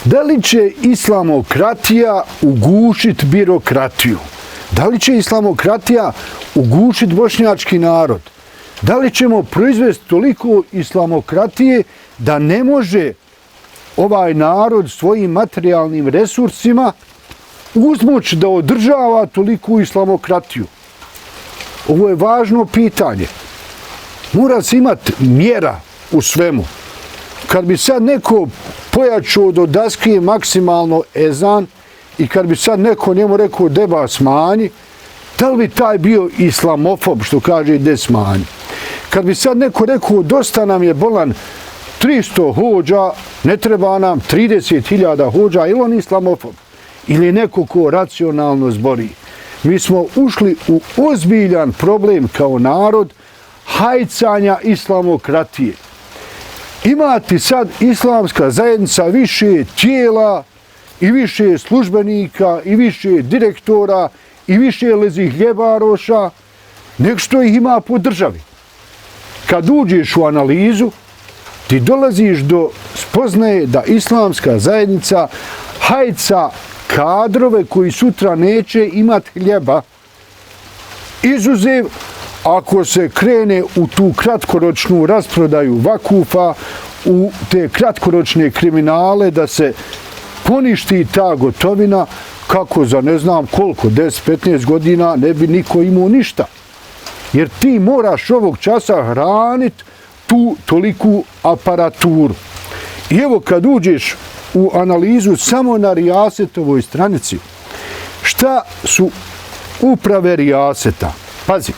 Da li će islamokratija ugušiti birokratiju? Da li će islamokratija ugušiti bošnjački narod? Da li ćemo proizvesti toliko islamokratije da ne može ovaj narod svojim materijalnim resursima uzmoći da održava toliku islamokratiju? Ovo je važno pitanje. Mora se imati mjera u svemu. Kad bi sad neko pojačao do daske maksimalno ezan i kad bi sad neko njemu rekao deba smanji, da li bi taj bio islamofob, što kaže de smanji? Kad bi sad neko rekao dosta nam je bolan 300 hođa, ne treba nam 30.000 hođa, ili on islamofob? Ili neko ko racionalno zbori? Mi smo ušli u ozbiljan problem kao narod hajcanja islamokratije. Imati sad islamska zajednica više tijela i više službenika i više direktora i više lezihljebaroša nego što ih ima po državi. Kad uđeš u analizu, ti dolaziš do spoznaje da islamska zajednica hajca kadrove koji sutra neće imati hljeba. Izuzev ako se krene u tu kratkoročnu rasprodaju vakufa, u te kratkoročne kriminale da se poništi ta gotovina kako za ne znam koliko, 10-15 godina ne bi niko imao ništa. Jer ti moraš ovog časa hraniti tu toliku aparaturu. I evo kad uđeš u analizu samo na Rijasetovoj stranici, šta su uprave Rijaseta? Pazi,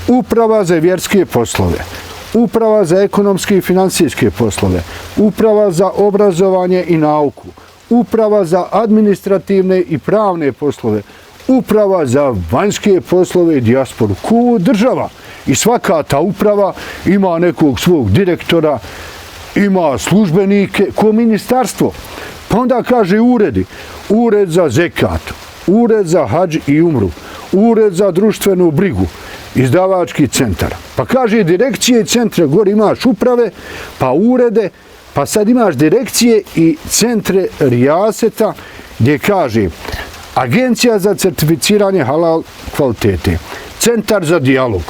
uprava za vjerske poslove, uprava za ekonomske i financijske poslove, uprava za obrazovanje i nauku, uprava za administrativne i pravne poslove, uprava za vanjske poslove i dijasporu. Ko država? I svaka ta uprava ima nekog svog direktora, ima službenike, ko ministarstvo. Pa onda kaže uredi. Ured za zekat, ured za hadž i umru, ured za društvenu brigu, izdavački centar. Pa kaže direkcije i centre, gore imaš uprave, pa urede, pa sad imaš direkcije i centre Rijaseta gdje kaže Agencija za certificiranje halal kvalitete, Centar za dijalog,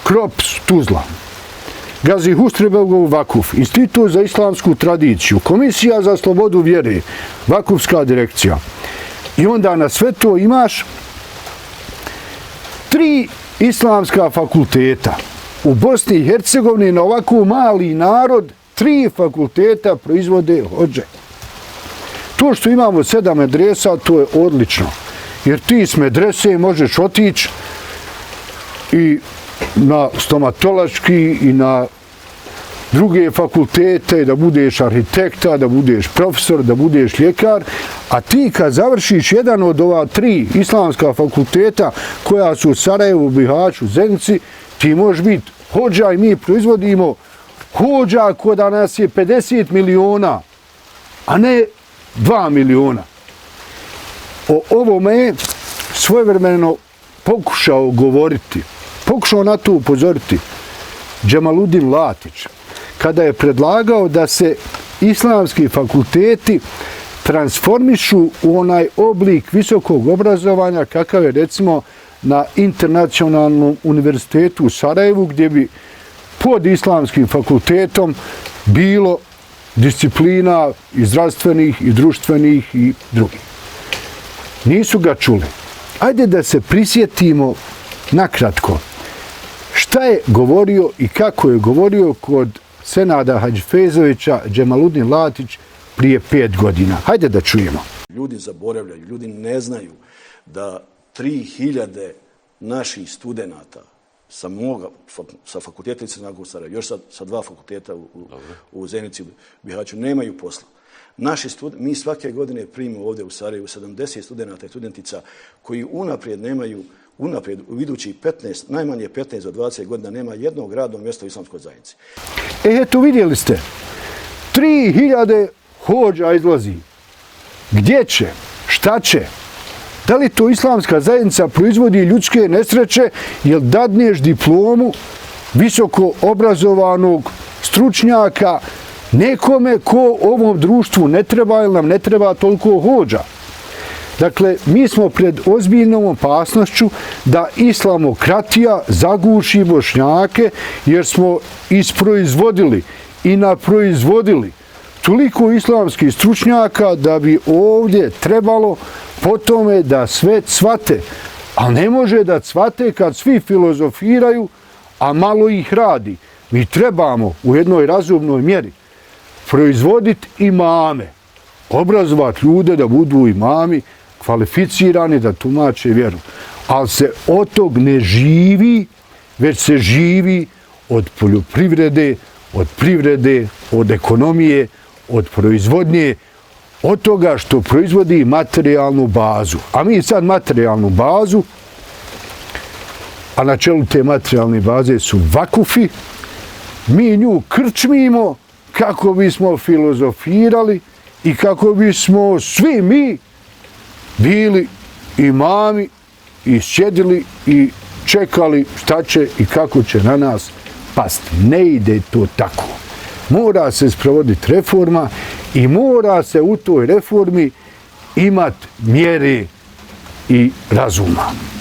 Krops Tuzla, Gazi Hustrebegov Vakuf, Institut za islamsku tradiciju, Komisija za slobodu vjere, Vakufska direkcija. I onda na sve to imaš 3 islamska fakulteta. U Bosni i Hercegovini na ovako mali narod 3 fakulteta proizvode hodže. To što imamo 7 medresa, to je odlično. Jer ti s medrese možeš otići i na stomatološki i na druge fakultete, da budeš arhitekta, da budeš profesor, da budeš ljekar, a ti kad završiš jedan od ova 3 islamska fakulteta koja su u Sarajevu, Bihaću, Zenici, ti možeš biti hodža i mi proizvodimo hodža koda nas je 50 miliona, a ne 2 miliona. O ovome je svojevremeno pokušao govoriti, pokušao na to upozoriti Džemaludin Latić, kada je predlagao da se islamski fakulteti transformišu u onaj oblik visokog obrazovanja kakav je recimo na Internacionalnom univerzitetu u Sarajevu, gdje bi pod islamskim fakultetom bilo disciplina i zdravstvenih i društvenih i drugih. Nisu ga čuli. Ajde da se prisjetimo nakratko šta je govorio i kako je govorio kod Senada Hadžifezovića Džemaludin Latić prije 5 godina. Hajde da čujemo. Ljudi zaboravljaju, ljudi ne znaju da 3000 naših studenata sa fakulteta u Sarajevu, još sa 2 fakulteta u Zenici i Bihaću, nemaju posla. Mi svake godine primimo ovdje u Sarajevu 70 studenata i studentica koji unaprijed nemaju, u idućih 15, najmanje 15 do 20 godina nema jednog radnog mjesta u islamskoj zajednici. Eto, vidjeli ste, 3000 hodža izlazi. Gdje će? Šta će? Da li to islamska zajednica proizvodi ljudske nesreće, jer dadneš diplomu visoko obrazovanog stručnjaka nekome ko ovom društvu ne treba ili nam ne treba toliko hođa. Dakle, mi smo pred ozbiljnom opasnošću da islamokratija zaguši Bošnjake jer smo isproizvodili i naproizvodili toliko islamskih stručnjaka da bi ovdje trebalo po tome da sve cvate. A ne može da cvate kad svi filozofiraju, a malo ih radi. Mi trebamo u jednoj razumnoj mjeri proizvoditi imame, obrazovati ljude da budu imami, kvalificirani da tumače vjeru. Ali se od tog ne živi, već se živi od poljoprivrede, od ekonomije, od proizvodnje, od toga što proizvodi materijalnu bazu. A mi sad materijalnu bazu, a na čelu te materijalne baze su vakufi, mi nju krčmimo kako bismo filozofirali i kako bismo svi mi bili imami i sjedili i čekali šta će i kako će na nas pasti. Ne ide to tako. Mora se sprovoditi reforma i mora se u toj reformi imati mjere i razuma.